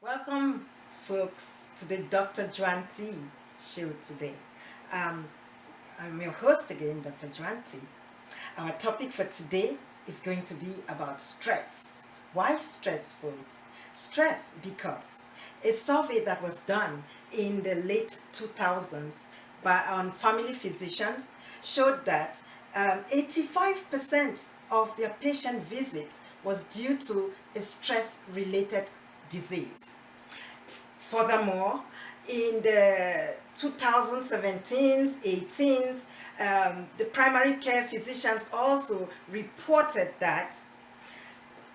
Welcome, folks, to the Dr. Juanti show today. Um, I'm your host again, Dr. Juanti. Our topic for today is going to be about stress. Why stress, folks? Stress because a survey that was done in the late 2000s on family physicians showed that 85% of their patient visits was due to a stress-related disease. Furthermore, in the 2017s, 18s, the primary care physicians also reported that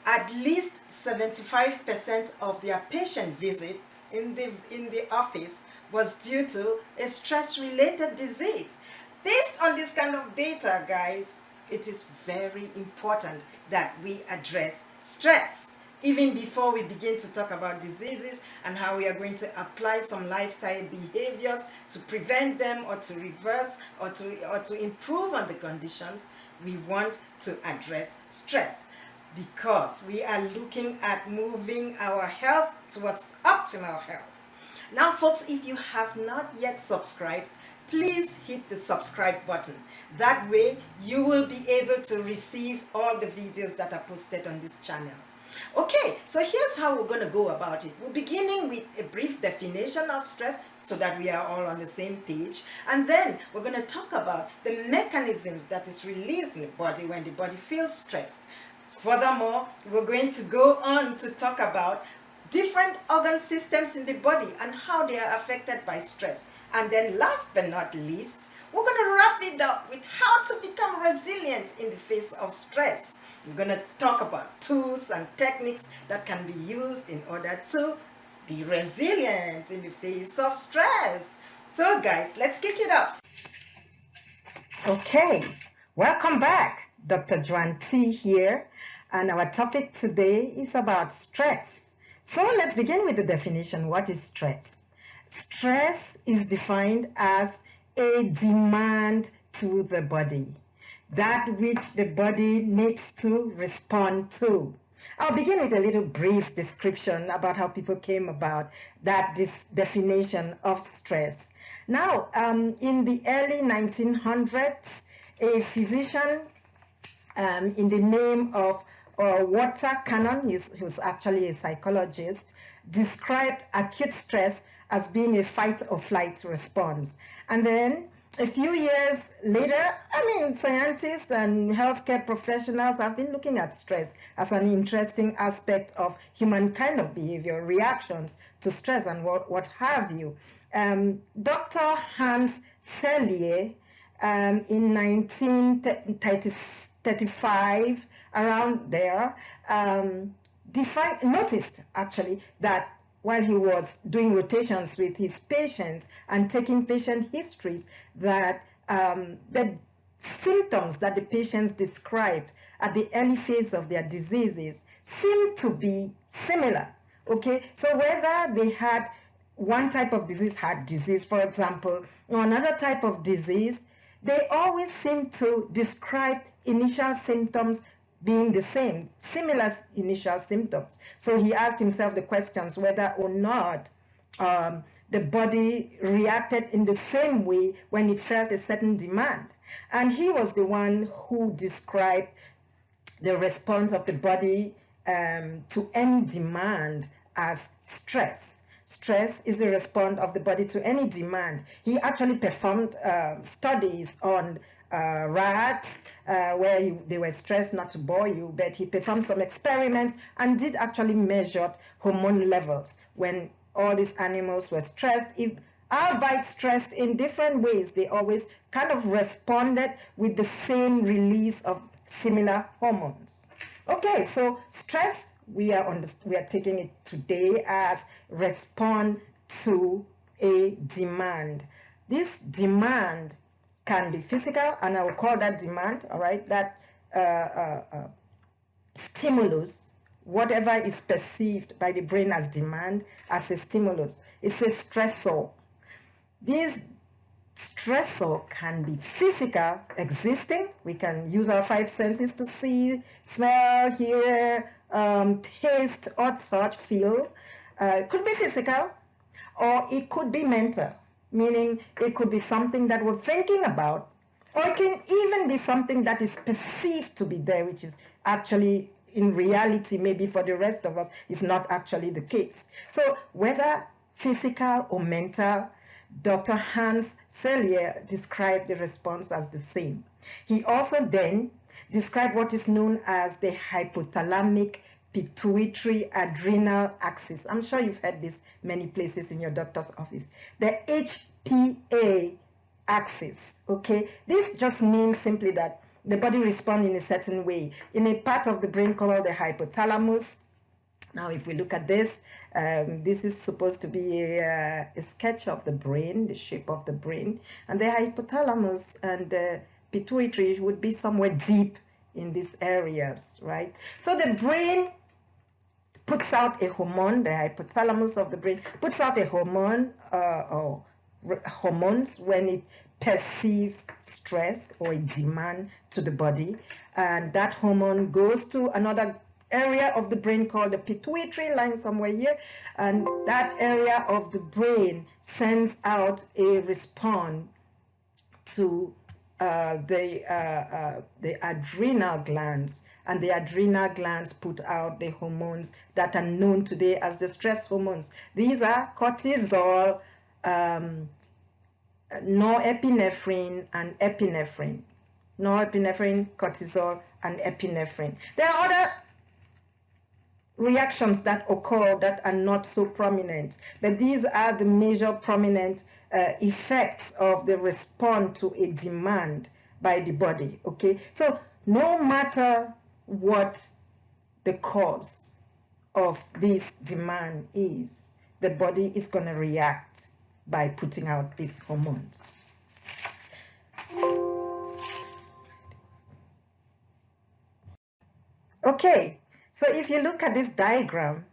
at least 75% of their patient visits in the office was due to a stress-related disease. Based on this kind of data, guys, it is very important that we address stress even before we begin to talk about diseases and how we are going to apply some lifestyle behaviors to prevent them or to reverse or to improve on the conditions. We want to address stress because we are looking at moving our health towards optimal health. Now, folks, if you have not yet subscribed, please hit the subscribe button. That way, you will be able to receive all the videos that are posted on this channel. Okay, so here's how we're going to go about it. We're beginning with a brief definition of stress so that we are all on the same page. And then we're going to talk about the mechanisms that is released in the body when the body feels stressed. Furthermore, we're going to go on to talk about different organ systems in the body and how they are affected by stress. And then last but not least, we're going to wrap it up with how to become resilient in the face of stress. We're going to talk about tools and techniques that can be used in order to be resilient in the face of stress. So guys, let's kick it off. Okay, welcome back. Dr. Juanti here, and our topic today is about stress. So let's begin with the definition. What is stress? Stress is defined as a demand to the body, that which the body needs to respond to. I'll begin with a little brief description about how people came about this definition of stress. Now, in the early 1900s, a physician in the name of Walter Cannon, he was actually a psychologist, described acute stress as being a fight or flight response. And then a few years later, scientists and healthcare professionals have been looking at stress as an interesting aspect of human kind of behavior, reactions to stress and what have you. Dr. Hans Selye, in 1935, around there, noticed actually that while he was doing rotations with his patients and taking patient histories, that the symptoms that the patients described at the early phase of their diseases seemed to be similar. Okay, so whether they had one type of disease, heart disease, for example, or another type of disease, they always seem to describe initial symptoms being the same, similar initial symptoms. So he asked himself the questions whether or not the body reacted in the same way when it felt a certain demand. And he was the one who described the response of the body to any demand as stress. Stress is the response of the body to any demand. He actually performed studies on rats, where they were stressed, not to bore you, but he performed some experiments and did actually measure hormone levels when all these animals were stressed. Albeit stressed in different ways, they always kind of responded with the same release of similar hormones. Okay, so stress, we are taking it today as respond to a demand. This demand can be physical, and I will call that demand, all right, that stimulus, whatever is perceived by the brain as demand, as a stimulus. It's a stressor. This stressor can be physical, existing. We can use our five senses to see, smell, hear, taste, or touch, feel. It could be physical, or it could be mental, meaning it could be something that we're thinking about, or it can even be something that is perceived to be there, which is actually in reality, maybe for the rest of us, is not actually the case. So whether physical or mental, Dr. Hans Selye described the response as the same. He also then described what is known as the hypothalamic pituitary adrenal axis. I'm sure you've heard this many places in your doctor's office. The HPA axis, okay? This just means simply that the body responds in a certain way in a part of the brain called the hypothalamus. Now, if we look at this, this is supposed to be a sketch of the brain, the shape of the brain, and the hypothalamus and the pituitary would be somewhere deep in these areas, right? So the brain puts out a hormone, the hypothalamus of the brain puts out a hormone or hormones when it perceives stress or a demand to the body, and that hormone goes to another area of the brain called the pituitary, lying somewhere here, and that area of the brain sends out a response to the adrenal glands, and the adrenal glands put out the hormones that are known today as the stress hormones. These are cortisol, norepinephrine, and epinephrine. Norepinephrine, cortisol, and epinephrine. There are other reactions that occur that are not so prominent, but these are the major prominent effects of the response to a demand by the body, okay? So no matter what the cause of this demand is, the body is going to react by putting out these hormones. Okay, so if you look at this diagram,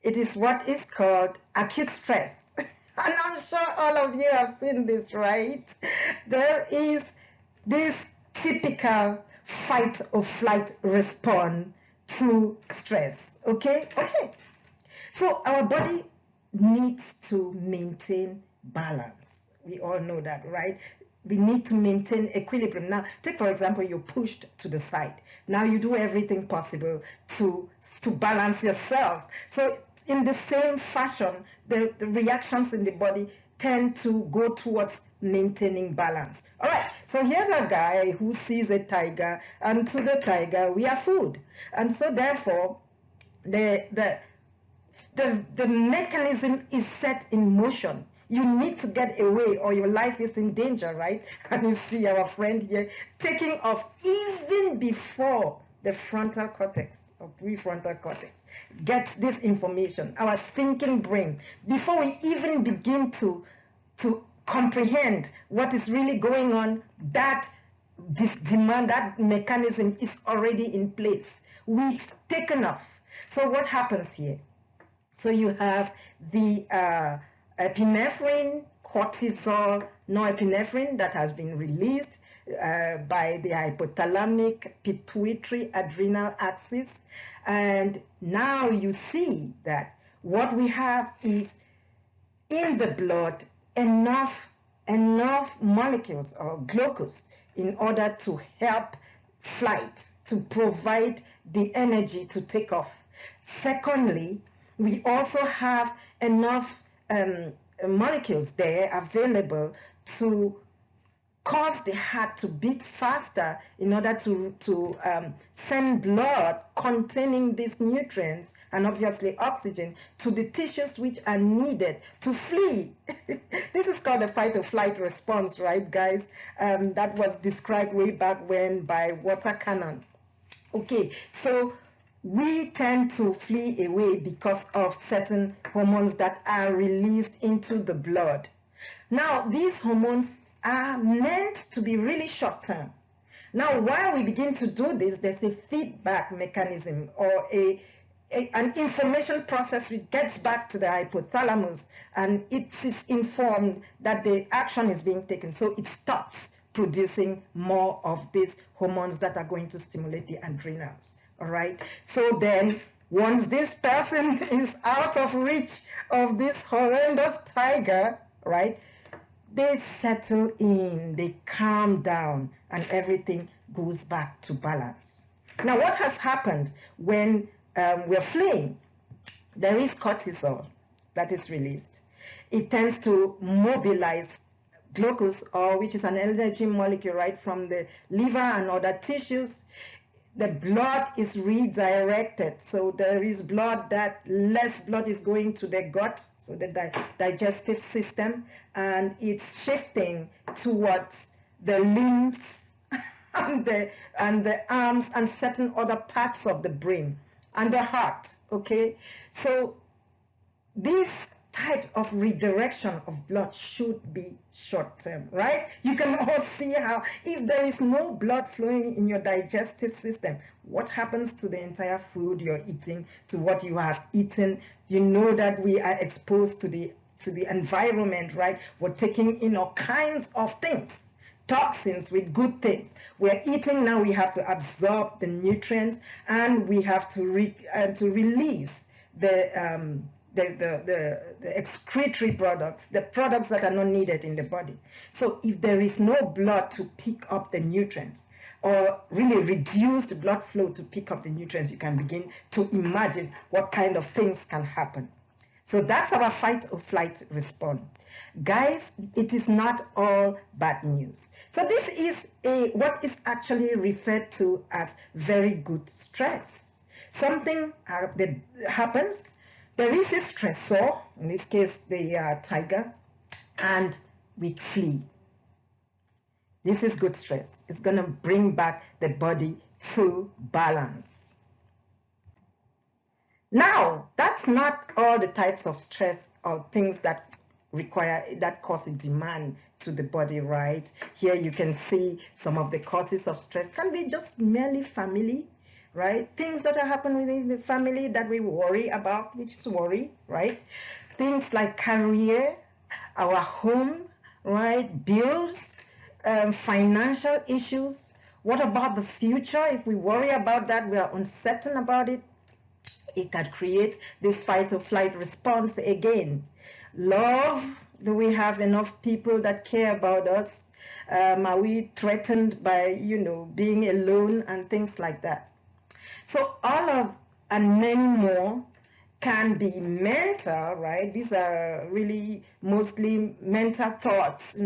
it is what is called acute stress. And I'm sure all of you have seen this, right? There is this typical fight or flight response to stress, okay? Okay, so our body needs to maintain balance. We all know that, right? We need to maintain equilibrium. Now, take for example, you're pushed to the side. Now you do everything possible to balance yourself. So in the same fashion, the reactions in the body tend to go towards maintaining balance. All right, so here's a guy who sees a tiger, and to the tiger, we are food. And so therefore, the mechanism is set in motion. You need to get away or your life is in danger, right? And you see our friend here taking off even before the frontal cortex or prefrontal cortex gets this information, our thinking brain, before we even begin to comprehend what is really going on, that this demand, that mechanism is already in place. We've taken off. So what happens here? So you have the epinephrine, cortisol, norepinephrine that has been released by the hypothalamic pituitary adrenal axis. And now you see that what we have is in the blood enough molecules or glucose in order to help flight, to provide the energy to take off. Secondly, we also have enough molecules there available to cause the heart to beat faster in order to send blood containing these nutrients and obviously oxygen to the tissues which are needed to flee. This is called a fight or flight response, right, guys? That was described way back when by water cannon. Okay, so we tend to flee away because of certain hormones that are released into the blood. Now, these hormones are meant to be really short term. Now, while we begin to do this, there's a feedback mechanism or an information process which gets back to the hypothalamus, and it is informed that the action is being taken. So it stops producing more of these hormones that are going to stimulate the adrenals. All right. So then once this person is out of reach of this horrendous tiger, right, they settle in, they calm down, and everything goes back to balance. Now, what has happened when we're fleeing? There is cortisol that is released. It tends to mobilize glucose, or which is an energy molecule, right, from the liver and other tissues. The blood is redirected, so there is blood, that less blood is going to the gut, so the digestive system, and it's shifting towards the limbs and the arms and certain other parts of the brain and the heart. Okay, so this type of redirection of blood should be short term, right? You can all see how if there is no blood flowing in your digestive system, what happens to the entire food you're eating, to what you have eaten? You know that we are exposed to the environment, right? We're taking in all kinds of things, toxins with good things. We're eating now, we have to absorb the nutrients, and we have to release the excretory products, the products that are not needed in the body. So if there is no blood to pick up the nutrients, or really reduced blood flow to pick up the nutrients, you can begin to imagine what kind of things can happen. So that's our fight or flight response. Guys, it is not all bad news. So this is what is actually referred to as very good stress. Something that happens. There is a stressor, in this case the tiger, and we flee. This is good stress. It's going to bring back the body to balance. Now, that's not all the types of stress or things that cause a demand to the body, right? Here you can see some of the causes of stress can be just merely family, right? Things that are happening within the family that we worry about, which is worry, right? Things like career, our home, right? Bills, financial issues. What about the future? If we worry about that, we are uncertain about it, it can create this fight or flight response again. Love, do we have enough people that care about us? Are we threatened by, being alone and things like that? So all of and many more can be mental, right? These are really mostly mental thoughts,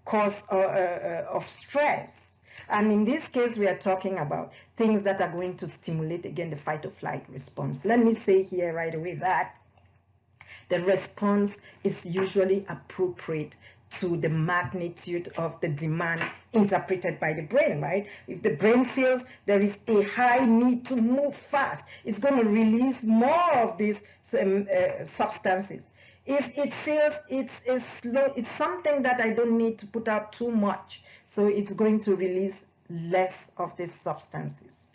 cause of stress. And in this case, we are talking about things that are going to stimulate, again, the fight or flight response. Let me say here right away that the response is usually appropriate to the magnitude of the demand interpreted by the brain, right? If the brain feels there is a high need to move fast, it's going to release more of these substances. If it feels it's slow, it's something that I don't need to put out too much, so it's going to release less of these substances.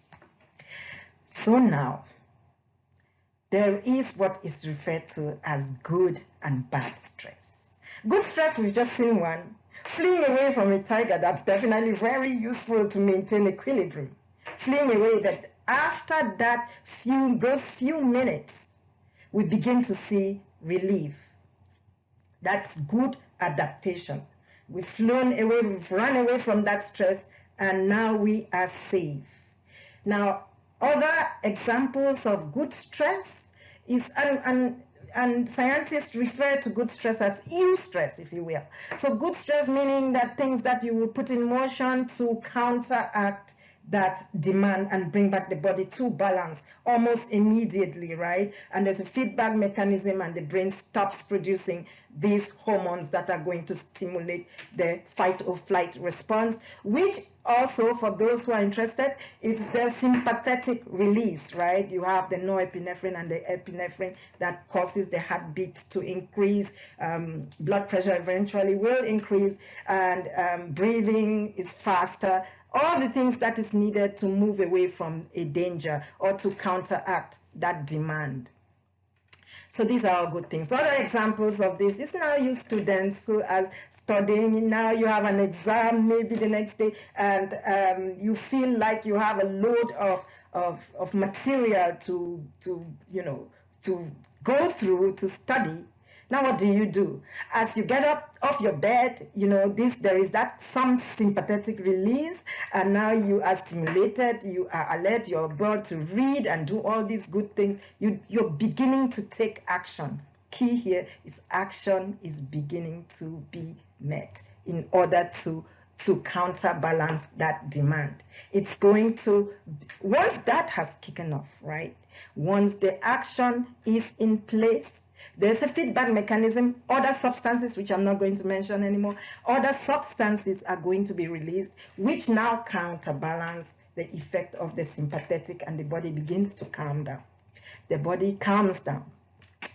So now, there is what is referred to as good and bad stress. Good stress, we've just seen one. Fleeing away from a tiger, that's definitely very useful to maintain equilibrium. Fleeing away, but after that those few minutes, we begin to see relief. That's good adaptation. We've flown away, we've run away from that stress, and now we are safe. Now, other examples of good stress is, and scientists refer to good stress as eustress, if you will. So good stress meaning that things that you will put in motion to counteract that demand and bring back the body to balance almost immediately, right? And there's a feedback mechanism, and the brain stops producing these hormones that are going to stimulate the fight or flight response, which also, for those who are interested, it's the sympathetic release, right? You have the norepinephrine and the epinephrine that causes the heartbeat to increase, blood pressure eventually will increase, and breathing is faster. All the things that is needed to move away from a danger or to counteract that demand. So these are all good things. Other examples of this is now you students who are studying, now you have an exam maybe the next day, and you feel like you have a load of material to to go through to study. Now what do? As you get up off your bed, there is that some sympathetic release, and now you are stimulated, you are alert, you're about to read and do all these good things. You're beginning to take action. Key here is action is beginning to be met in order to counterbalance that demand. It's going to, once that has kicked off, right? Once the action is in place, there's a feedback mechanism. Other substances, which I'm not going to mention anymore, other substances are going to be released, which now counterbalance the effect of the sympathetic, and the body begins to calm down. The body calms down.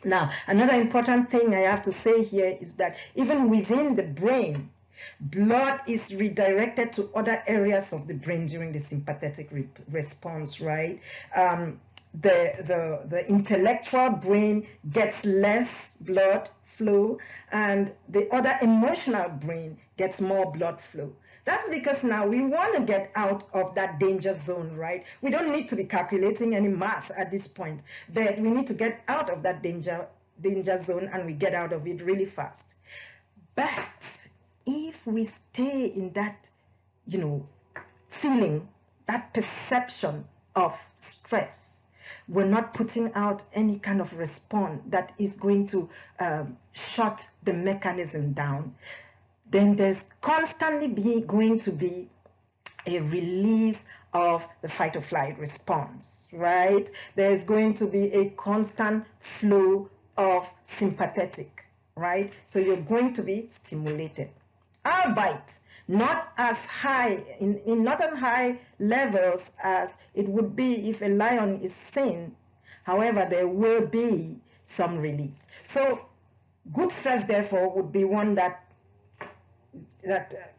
Now, another important thing I have to say here is that even within the brain, blood is redirected to other areas of the brain during the sympathetic response, right? The intellectual brain gets less blood flow, and the other emotional brain gets more blood flow. That's because now we want to get out of that danger zone, right? We don't need to be calculating any math at this point, but we need to get out of that danger zone, and we get out of it really fast. But if we stay in that, feeling, that perception of stress, we're not putting out any kind of response that is going to shut the mechanism down, then there's constantly going to be a release of the fight or flight response, right? There's going to be a constant flow of sympathetic, right? So you're going to be stimulated. Albeit not as high, not on high levels as it would be if a lion is sane. However, there will be some release. So good stress, therefore, would be one that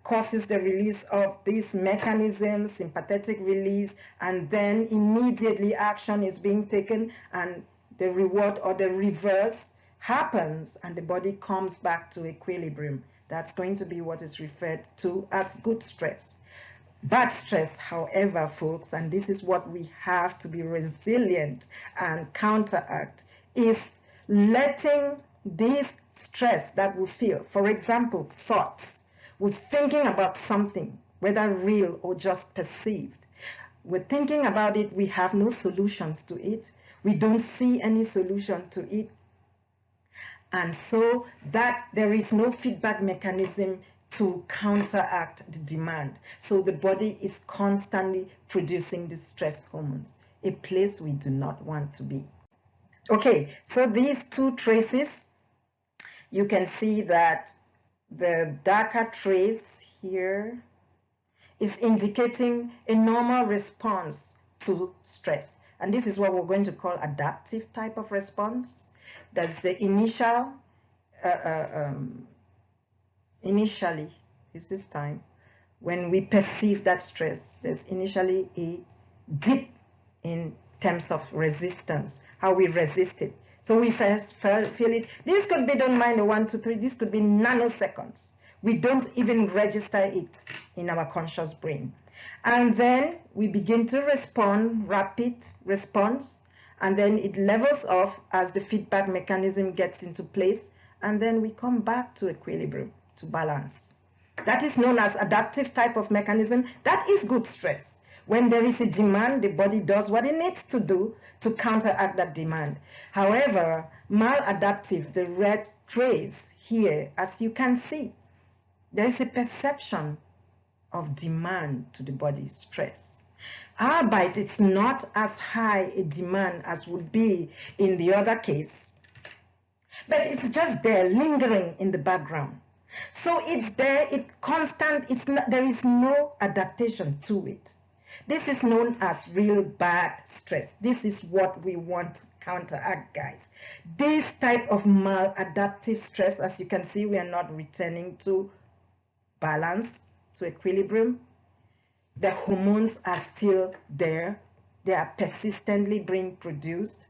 causes the release of these mechanisms, sympathetic release, and then immediately action is being taken, and the reward or the reverse happens, and the body comes back to equilibrium. That's going to be what is referred to as good stress. Bad stress, however, folks, and this is what we have to be resilient and counteract, is letting this stress that we feel, for example, thoughts, we're thinking about something, whether real or just perceived. We're thinking about it, we have no solutions to it. We don't see any solution to it. And so that there is no feedback mechanism to counteract the demand. So the body is constantly producing the stress hormones, a place we do not want to be. Okay, so these two traces, you can see that the darker trace here is indicating a normal response to stress. And this is what we're going to call adaptive type of response. That's the initially, is this time, when we perceive that stress, there's initially a dip in terms of resistance, how we resist it. So we first feel it. This could be, don't mind the 1, 2, 3, this could be nanoseconds. We don't even register it in our conscious brain. And then we begin to respond, rapid response, and then it levels off as the feedback mechanism gets into place, and then we come back to equilibrium, to balance. That is known as adaptive type of mechanism. That is good stress. When there is a demand, the body does what it needs to do to counteract that demand. However, maladaptive, the red trace here, as you can see, there is a perception of demand to the body, stress. Albeit it's not as high a demand as would be in the other case, but it's just there lingering in the background. So it's there, it's constant, there is no adaptation to it. This is known as real bad stress. This is what we want to counteract, guys. This type of maladaptive stress, as you can see, we are not returning to balance, to equilibrium. The hormones are still there. They are persistently being produced.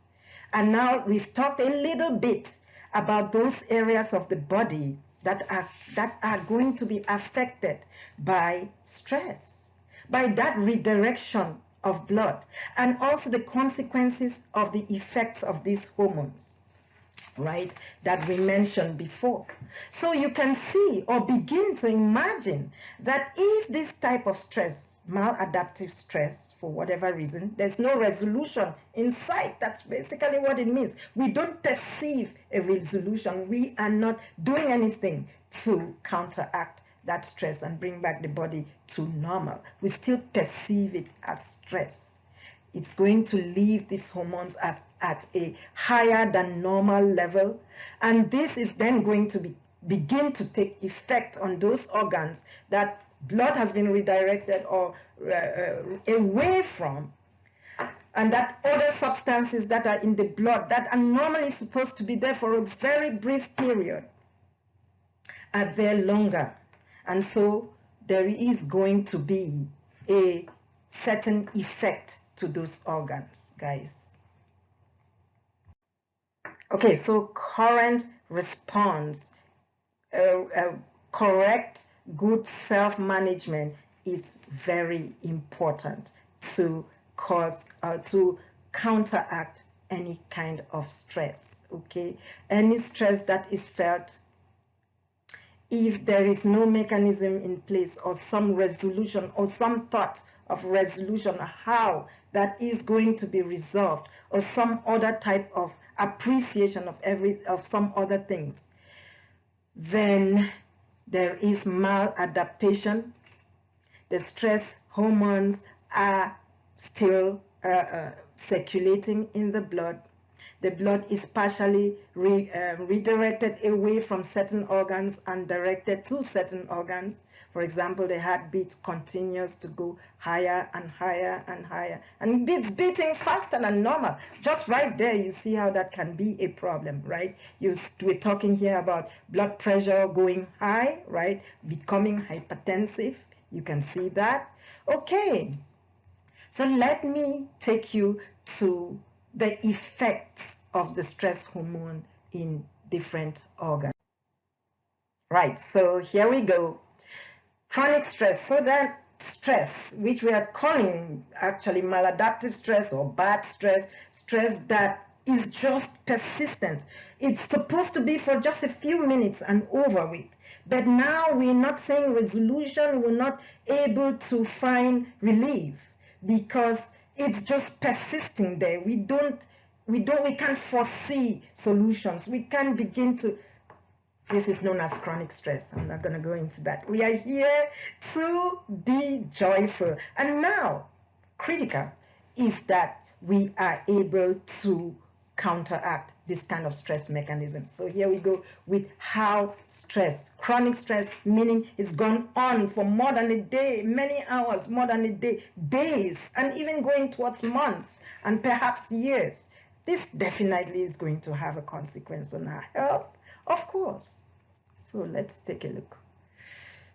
And now we've talked a little bit about those areas of the body that are going to be affected by stress, by that redirection of blood, and also the consequences of the effects of these hormones, right, that we mentioned before. So you can see or begin to imagine that if this type of stress, maladaptive stress, for whatever reason, there's no resolution in sight. That's basically what it means. We don't perceive a resolution. We are not doing anything to counteract that stress and bring back the body to normal. We still perceive it as stress. It's going to leave these hormones at a higher than normal level, and this is then going to begin to take effect on those organs that blood has been redirected or away from, and that other substances that are in the blood that are normally supposed to be there for a very brief period are there longer. And so there is going to be a certain effect to those organs, guys. Okay, so current response, correct, good self-management is very important to counteract any kind of stress. Okay, any stress that is felt, if there is no mechanism in place or some resolution or some thought of resolution, how that is going to be resolved, or some other type of appreciation of some other things, then there is maladaptation. The stress hormones are still circulating in the blood. The blood is partially redirected away from certain organs and directed to certain organs. For example, the heartbeat continues to go higher and higher and higher, and it's beating faster than normal. Just right there, you see how that can be a problem, right? We're talking here about blood pressure going high, right? Becoming hypertensive. You can see that. Okay, so let me take you to the effects of the stress hormone in different organs. Right, so here we go. Chronic stress. So that stress, which we are calling actually maladaptive stress or bad stress, stress that is just persistent. It's supposed to be for just a few minutes and over with. But now we're not saying resolution, we're not able to find relief because it's just persisting there. We can't foresee solutions. We can't begin to. This is known as chronic stress. I'm not going to go into that. We are here to be joyful. And now, critical is that we are able to counteract this kind of stress mechanism. So here we go with how stress, chronic stress, meaning it's gone on for more than a day, many hours, more than a day, days, and even going towards months and perhaps years. This definitely is going to have a consequence on our health, of course. So let's take a look.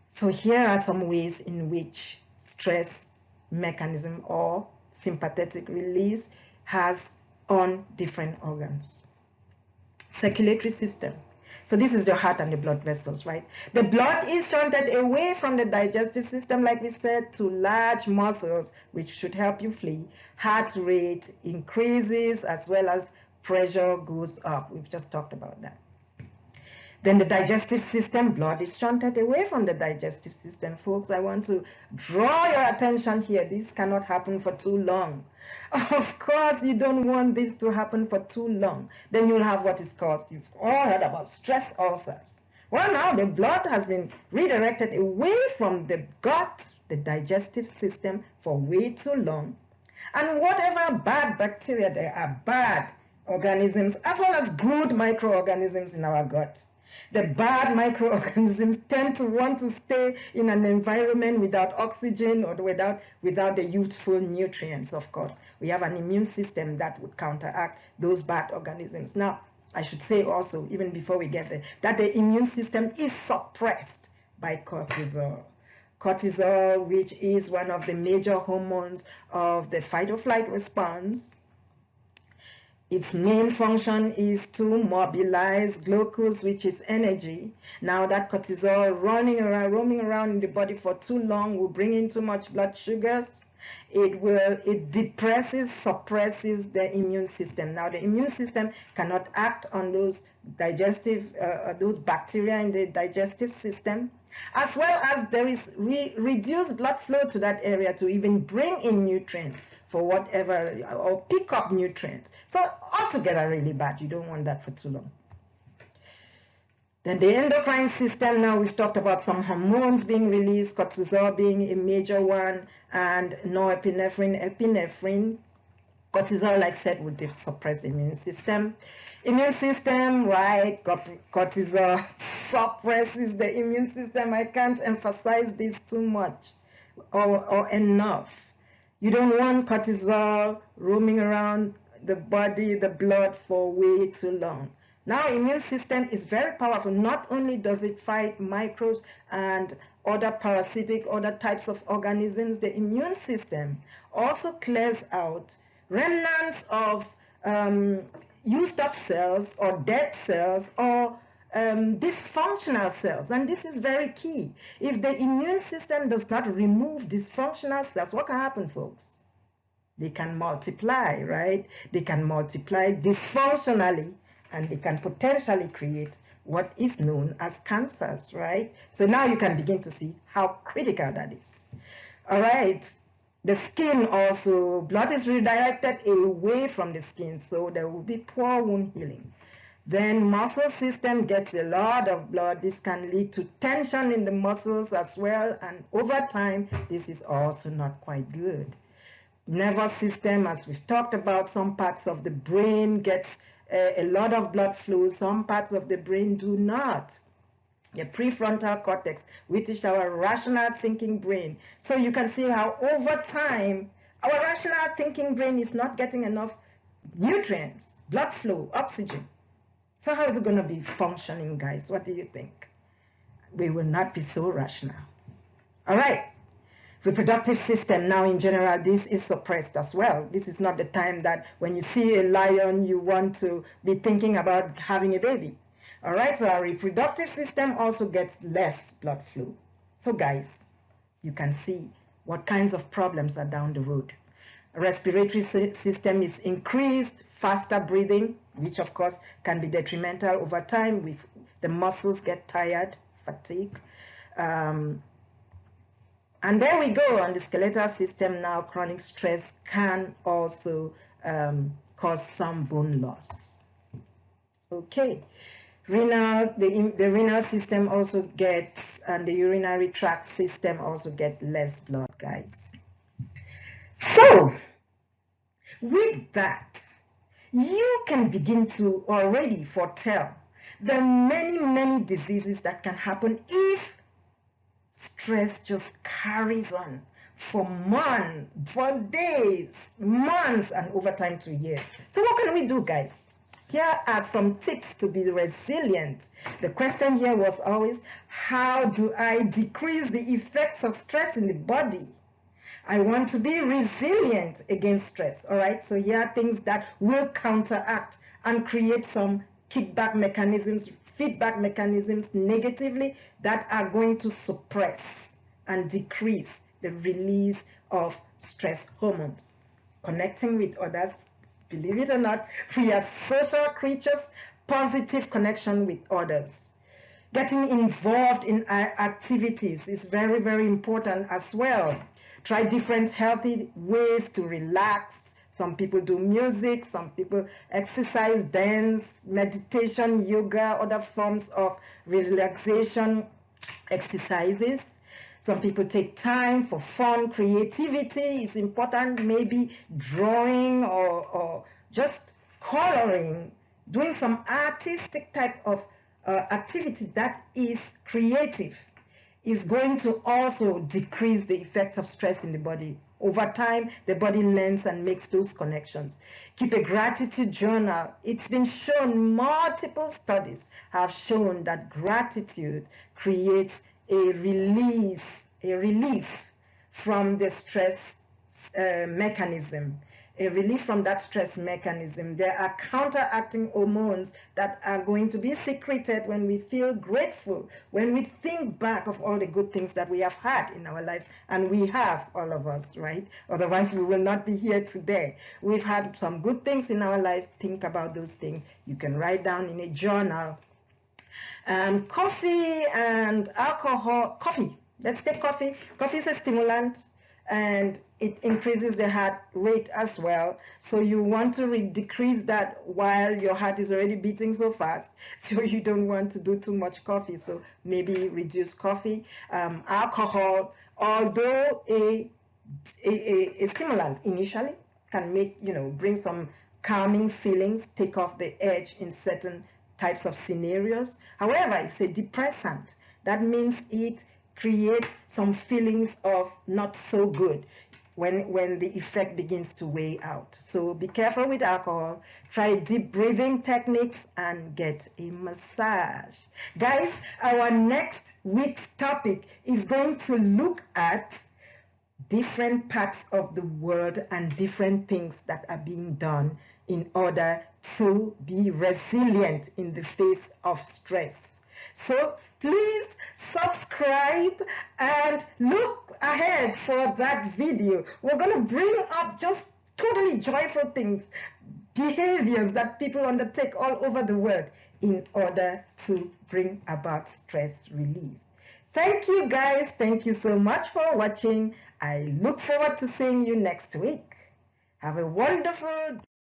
So here are some ways in which stress mechanism or sympathetic release has on different organs. Circulatory system. So this is the heart and the blood vessels, right? The blood is shunted away from the digestive system, like we said, to large muscles, which should help you flee. Heart rate increases as well as pressure goes up. We've just talked about that. Then the digestive system, blood is shunted away from the digestive system. Folks, I want to draw your attention here. This cannot happen for too long. Of course, you don't want this to happen for too long. Then you'll have what is called, you've all heard about stress ulcers. Well, now the blood has been redirected away from the gut, the digestive system, for way too long. And whatever bad bacteria, there are bad organisms as well as good microorganisms in our gut. The bad microorganisms tend to want to stay in an environment without oxygen or without the useful nutrients, of course. We have an immune system that would counteract those bad organisms. Now, I should say also, even before we get there, that the immune system is suppressed by cortisol. Cortisol, which is one of the major hormones of the fight or flight response. Its main function is to mobilize glucose, which is energy. Now that cortisol roaming around in the body for too long will bring in too much blood sugars, It depresses, suppresses the immune system. Now the immune system cannot act on those those bacteria in the digestive system, as well as there is reduced blood flow to that area to even bring in nutrients for whatever, or pick up nutrients. So altogether really bad. You don't want that for too long. Then the endocrine system, now we've talked about some hormones being released, cortisol being a major one, and norepinephrine, epinephrine. Cortisol, like I said, would suppress the immune system. Immune system, right, cortisol suppresses the immune system. I can't emphasize this too much or enough. You don't want cortisol roaming around the body, the blood for way too long. Now, immune system is very powerful. Not only does it fight microbes and other parasitic, other types of organisms, the immune system also clears out remnants of used up cells or dead cells or dysfunctional cells. And this is very key. If the immune system does not remove dysfunctional cells, what can happen, folks? They can multiply, right? They can multiply dysfunctionally, and they can potentially create what is known as cancers, right? So now you can begin to see how critical that is. All right, the skin also, blood is redirected away from the skin, so there will be poor wound healing. Then muscle system gets a lot of blood. This can lead to tension in the muscles as well, and over time, this is also not quite good. Nervous system, as we've talked about, some parts of the brain gets a lot of blood flow, some parts of the brain do not. The prefrontal cortex, which is our rational thinking brain. So you can see how over time, our rational thinking brain is not getting enough nutrients, blood flow, oxygen. So how is it going to be functioning, guys? What do you think? We will not be so rational. All right. Reproductive system, now in general, this is suppressed as well. This is not the time that when you see a lion, you want to be thinking about having a baby. All right, so our reproductive system also gets less blood flow. So guys, you can see what kinds of problems are down the road. Respiratory system is increased, faster breathing, which of course can be detrimental over time. With the muscles get tired, fatigue. And there we go on the skeletal system now. Chronic stress can also cause some bone loss. Okay, the renal system also gets, and the urinary tract system also get less blood, guys. So, with that, you can begin to already foretell the many diseases that can happen if stress just carries on for months, for days, months, and over time to years. So what can we do, guys? Here are some tips to be resilient. The question here was always, how do I decrease the effects of stress in the body? I want to be resilient against stress, all right? So here are things that will counteract and create some feedback mechanisms negatively that are going to suppress and decrease the release of stress hormones. Connecting with others, believe it or not, we are social creatures, positive connection with others. Getting involved in activities is very important as well. Try different healthy ways to relax. Some people do music, some people exercise, dance, meditation, yoga, other forms of relaxation exercises. Some people take time for fun, creativity is important, maybe drawing or just coloring, doing some artistic type of activity that is creative is going to also decrease the effects of stress in the body. Over time, the body learns and makes those connections. Keep a gratitude journal. It's been shown, multiple studies have shown that gratitude creates a relief from the stress mechanism. a relief from that stress mechanism. There are counteracting hormones that are going to be secreted when we feel grateful, when we think back of all the good things that we have had in our lives, and we have, all of us, right? Otherwise we will not be here today. We've had some good things in our life. Think about those things. You can write down in a journal. Coffee and alcohol. Coffee, let's take coffee. Coffee is a stimulant, and it increases the heart rate as well. So you want to decrease that while your heart is already beating so fast. So you don't want to do too much coffee. So maybe reduce coffee. Alcohol, although a stimulant initially can make, bring some calming feelings, take off the edge in certain types of scenarios. However, it's a depressant. That means it creates some feelings of not so good when the effect begins to weigh out. So be careful with alcohol. Try deep breathing techniques and get a massage. Guys, our next week's topic is going to look at different parts of the world and different things that are being done in order to be resilient in the face of stress. So please subscribe and look ahead for that video. We're going to bring up just totally joyful things, behaviors that people undertake all over the world in order to bring about stress relief. Thank you, guys. Thank you so much for watching. I look forward to seeing you next week. Have a wonderful day.